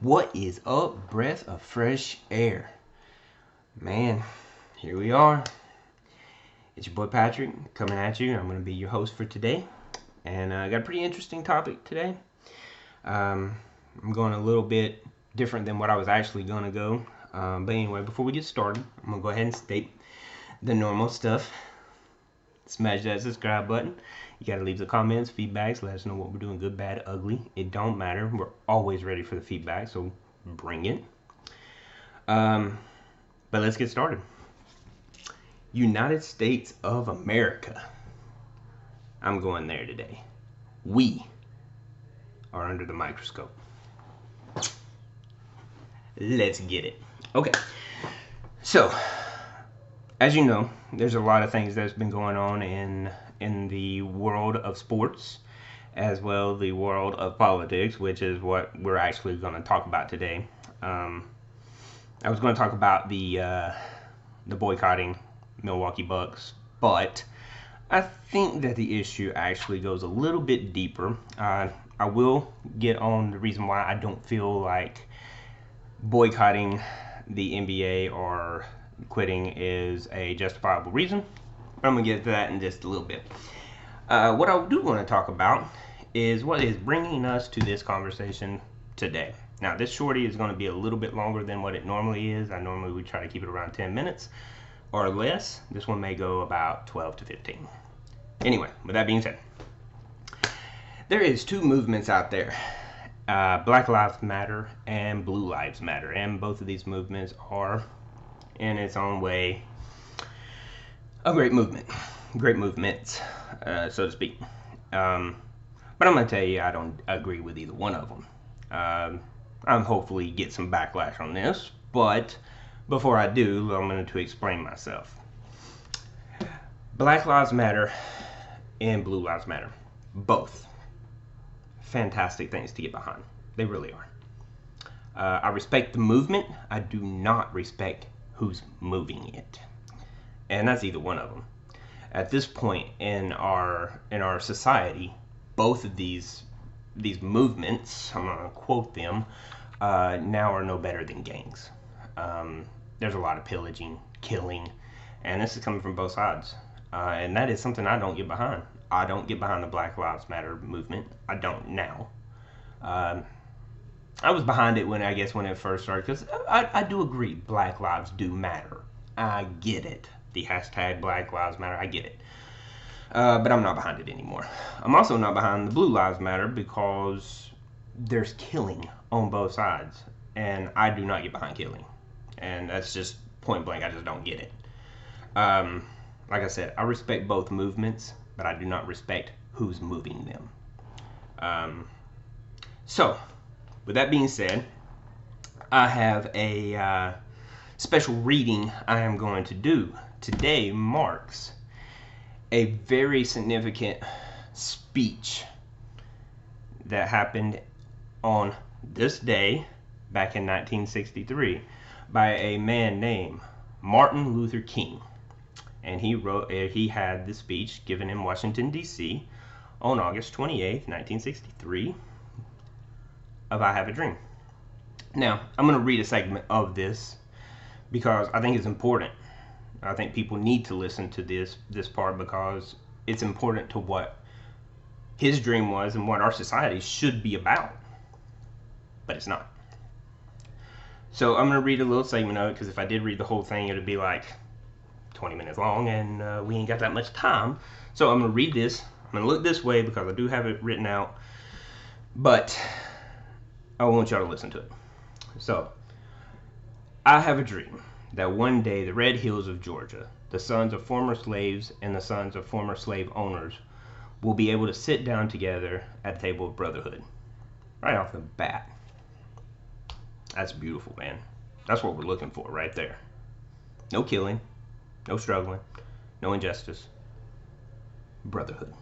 What is up, breath of fresh air? Man, here we are. It's your boy Patrick coming at you. I'm going to be your host for today. And I got a pretty interesting topic today. I'm going a little bit different than what I was actually going to go. But anyway, before we get started, I'm going to go ahead and state the normal stuff. Smash that subscribe button. You got to leave the comments, feedbacks, let us know what we're doing, good, bad, ugly. It don't matter. We're always ready for the feedback, so bring it. But let's get started. United States of America. I'm going there today. We are under the microscope. Let's get it. Okay. So, as you know, there's a lot of things that's been going on in the world of sports, as well the world of politics, which is what we're actually going to talk about today. I was going to talk about the boycotting Milwaukee Bucks, but I think that the issue actually goes a little bit deeper. I will get on the reason why I don't feel like boycotting the NBA or quitting is a justifiable reason. I'm going to get to that in just a little bit. What I do want to talk about is what is bringing us to this conversation today. Now, this shorty is going to be a little bit longer than what it normally is. I normally would try to keep it around 10 minutes or less. This one may go about 12 to 15. Anyway, with that being said, there is two movements out there. Black Lives Matter and Blue Lives Matter. And both of these movements are, in its own way, a great movement. Great movements, so to speak. But I'm going to tell you, I don't agree with either one of them. I'm hopefully get some backlash on this, but before I do, I'm going to explain myself. Black Lives Matter and Blue Lives Matter. Both. Fantastic things to get behind. They really are. I respect the movement. I do not respect who's moving it. And that's either one of them. At this point in our society, both of these movements, I'm going to quote them, now are no better than gangs. There's a lot of pillaging, killing, and this is coming from both sides. And that is something I don't get behind. I don't get behind the Black Lives Matter movement. I don't now. I was behind it when it first started, because I do agree Black lives do matter. I get it. The hashtag Black Lives Matter, I get it. But I'm not behind it anymore. I'm also not behind the Blue Lives Matter because there's killing on both sides. And I do not get behind killing. And that's just point blank, I just don't get it. Like I said, I respect both movements, but I do not respect who's moving them. So, with that being said, I have a special reading I am going to do. Today marks a very significant speech that happened on this day back in 1963 by a man named Martin Luther King. And he had the speech given in Washington, D.C. on August 28th, 1963 of I Have a Dream. Now, I'm going to read a segment of this because I think it's important. I think people need to listen to this part because it's important to what his dream was and what our society should be about. But it's not. So I'm going to read a little segment of it because if I did read the whole thing, it would be like 20 minutes long and we ain't got that much time. So I'm going to read this. I'm going to look this way because I do have it written out. But I want y'all to listen to it. So, I have a dream that one day the red hills of Georgia, the sons of former slaves and the sons of former slave owners, will be able to sit down together at a table of brotherhood. Right off the bat. That's beautiful, man. That's what we're looking for right there. No killing, no struggling, no injustice. Brotherhood.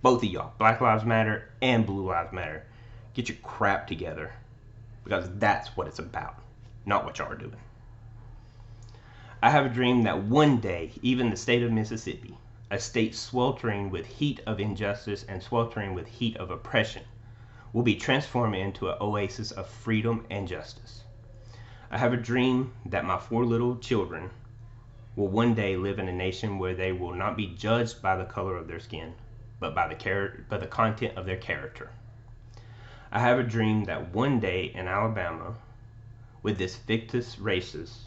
Both of y'all, Black Lives Matter and Blue Lives Matter, get your crap together because that's what it's about, not what y'all are doing. I have a dream that one day, even the state of Mississippi, a state sweltering with heat of injustice and sweltering with heat of oppression, will be transformed into an oasis of freedom and justice. I have a dream that my 4 little children will one day live in a nation where they will not be judged by the color of their skin, but by the content of their character. I have a dream that one day in Alabama, with its fictitious races,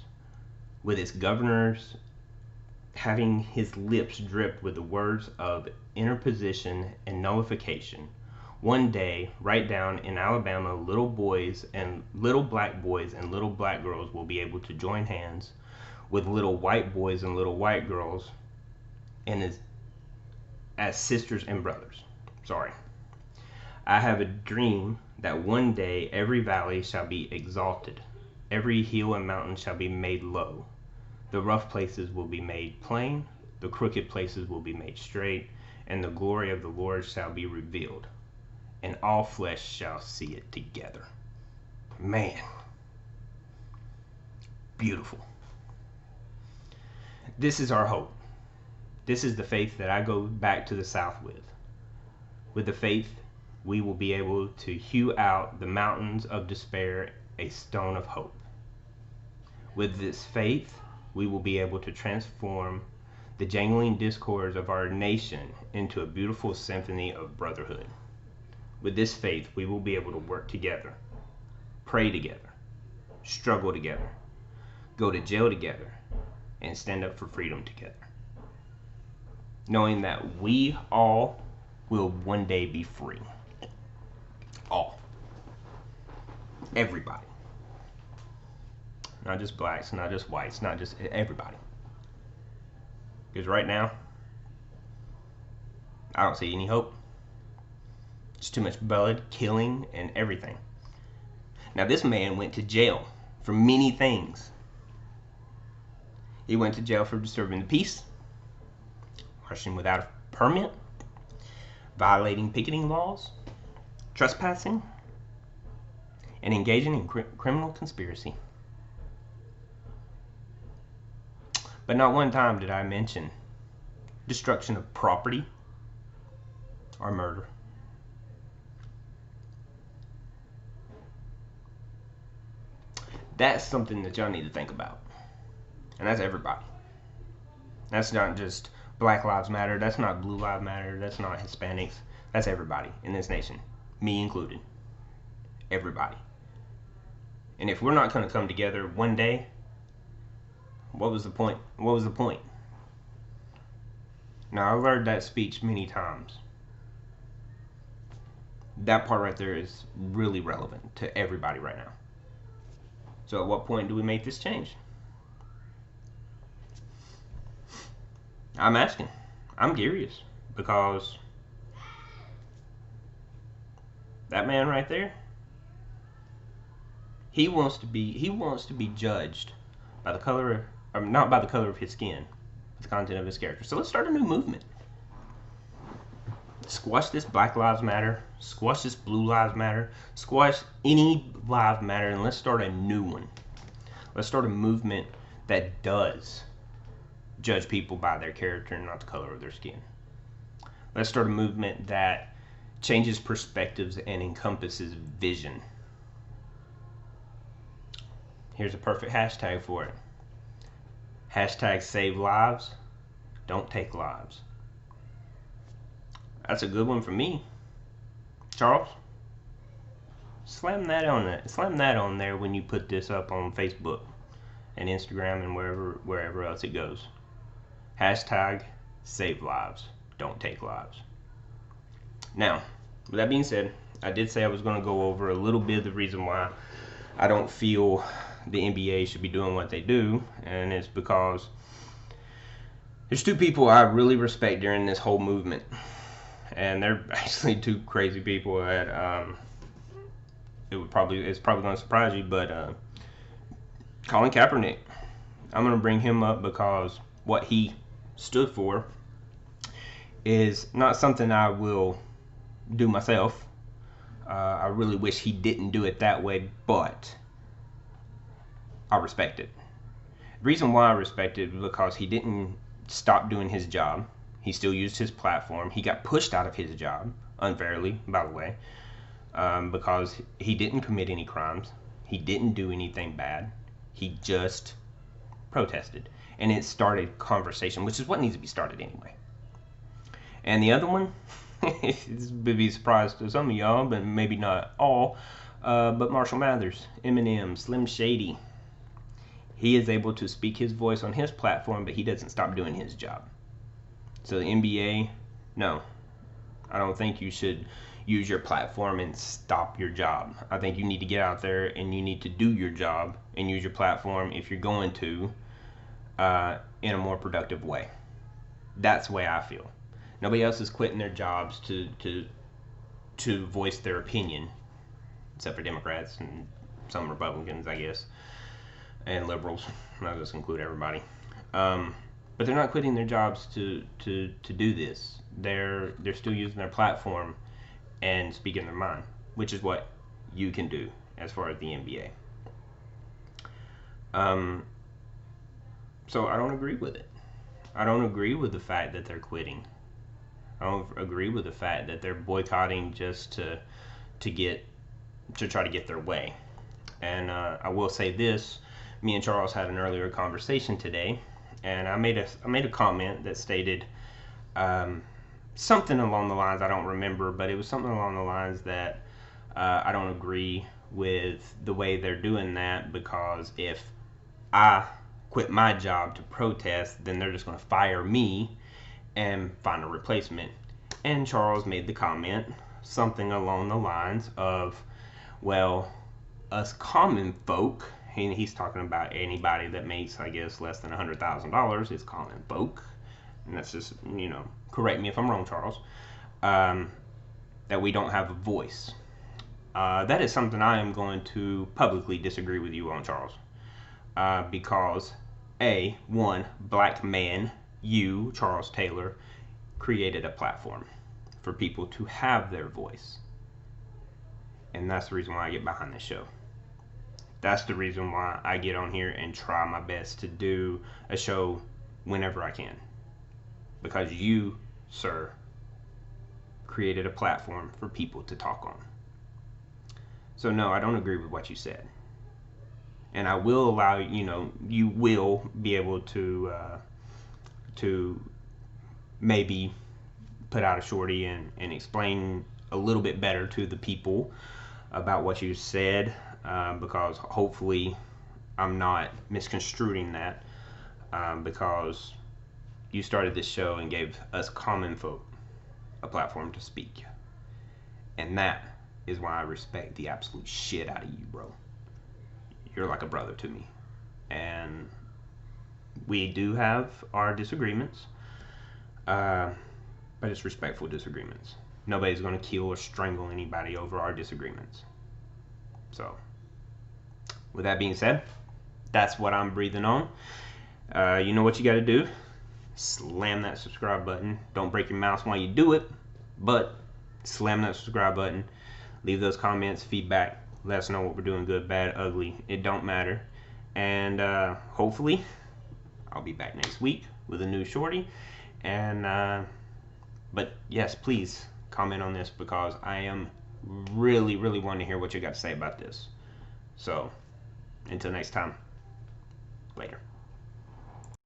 with its governors having his lips dripped with the words of interposition and nullification, one day, right down in Alabama, little black boys and little black girls will be able to join hands with little white boys and little white girls, and as sisters and brothers. Sorry. I have a dream that one day every valley shall be exalted, every hill and mountain shall be made low. The rough places will be made plain, the crooked places will be made straight, and the glory of the Lord shall be revealed, and all flesh shall see it together. Man, beautiful. This is our hope. This is the faith that I go back to the South with. With the faith, we will be able to hew out the mountains of despair a stone of hope. With this faith, we will be able to transform the jangling discords of our nation into a beautiful symphony of brotherhood. With this faith, we will be able to work together, pray together, struggle together, go to jail together, and stand up for freedom together. Knowing that we all will one day be free. All. Everybody. Not just blacks, not just whites, not just everybody. Because right now, I don't see any hope. It's too much blood, killing, and everything. Now this man went to jail for many things. He went to jail for disturbing the peace, marching without a permit, violating picketing laws, trespassing, and engaging in criminal conspiracy. But not one time did I mention destruction of property or murder. That's something that y'all need to think about. And that's everybody. That's not just Black Lives Matter. That's not Blue Lives Matter. That's not Hispanics. That's everybody in this nation. Me included. Everybody. And if we're not going to come together one day, what was the point? What was the point? Now, I've heard that speech many times. That part right there is really relevant to everybody right now. So at what point do we make this change? I'm asking. I'm curious. Because that man right there, he wants to be judged by the color, or not by the color of his skin, but the content of his character. So let's start a new movement. Squash this Black Lives Matter, squash this Blue Lives Matter, squash any lives matter, and let's start a new one. Let's start a movement that does judge people by their character and not the color of their skin. Let's start a movement that changes perspectives and encompasses vision. Here's a perfect hashtag for it. Hashtag save lives, don't take lives. That's a good one for me. Charles, slam that on there when you put this up on Facebook and Instagram and wherever else it goes. Hashtag save lives, don't take lives. Now, with that being said, I did say I was going to go over a little bit of the reason why I don't feel the NBA should be doing what they do, and it's because there's two people I really respect during this whole movement, and they're actually two crazy people that it's probably going to surprise you, but Colin Kaepernick, I'm going to bring him up because what he stood for is not something I will do myself. I really wish he didn't do it that way, but I respect it. The reason why I respect it is because he didn't stop doing his job. He still used his platform. He got pushed out of his job, unfairly, by the way. because he didn't commit any crimes. He didn't do anything bad. He just protested. And it started conversation, which is what needs to be started anyway. And the other one, this would be a surprise to some of y'all, but maybe not all, but Marshall Mathers, Eminem, Slim Shady. He is able to speak his voice on his platform, but he doesn't stop doing his job. So the NBA, no, I don't think you should use your platform and stop your job. I think you need to get out there and you need to do your job and use your platform if you're going to in a more productive way. That's the way I feel. Nobody else is quitting their jobs to voice their opinion, except for Democrats and some Republicans, I guess, and liberals. I'll just include everybody. But they're not quitting their jobs to do this. They're still using their platform and speaking their mind, which is what you can do as far as the NBA. So I don't agree with it. I don't agree with the fact that they're quitting. I don't agree with the fact that they're boycotting just to try to get their way. And I will say this: me and Charles had an earlier conversation today, and I made a comment that stated something along the lines, I don't remember, but it was something along the lines that I don't agree with the way they're doing that, because if I quit my job to protest, then they're just going to fire me and find a replacement. And Charles made the comment something along the lines of, well, us common folk, and he's talking about anybody that makes, I guess, less than $100,000 is common folk. And that's just, correct me if I'm wrong, Charles, that we don't have a voice. That is something I am going to publicly disagree with you on, Charles. Because, one black man, you, Charles Taylor, created a platform for people to have their voice. And that's the reason why I get behind this show. That's the reason why I get on here and try my best to do a show whenever I can. Because you, sir, created a platform for people to talk on. So no, I don't agree with what you said. And I will allow, you will be able to maybe put out a shorty and explain a little bit better to the people about what you said, because hopefully I'm not misconstruing that, because you started this show and gave us common folk a platform to speak. And that is why I respect the absolute shit out of you, bro. You're like a brother to me. And we do have our disagreements, but it's respectful disagreements. Nobody's going to kill or strangle anybody over our disagreements. So, with that being said, that's what I'm breathing on. You know what you got to do? Slam that subscribe button. Don't break your mouse while you do it, but slam that subscribe button. Leave those comments, feedback. Let us know what we're doing, good, bad, ugly. It don't matter. And hopefully, I'll be back next week with a new shorty. And but yes, please comment on this, because I am really, really wanting to hear what you got to say about this. So, until next time, later.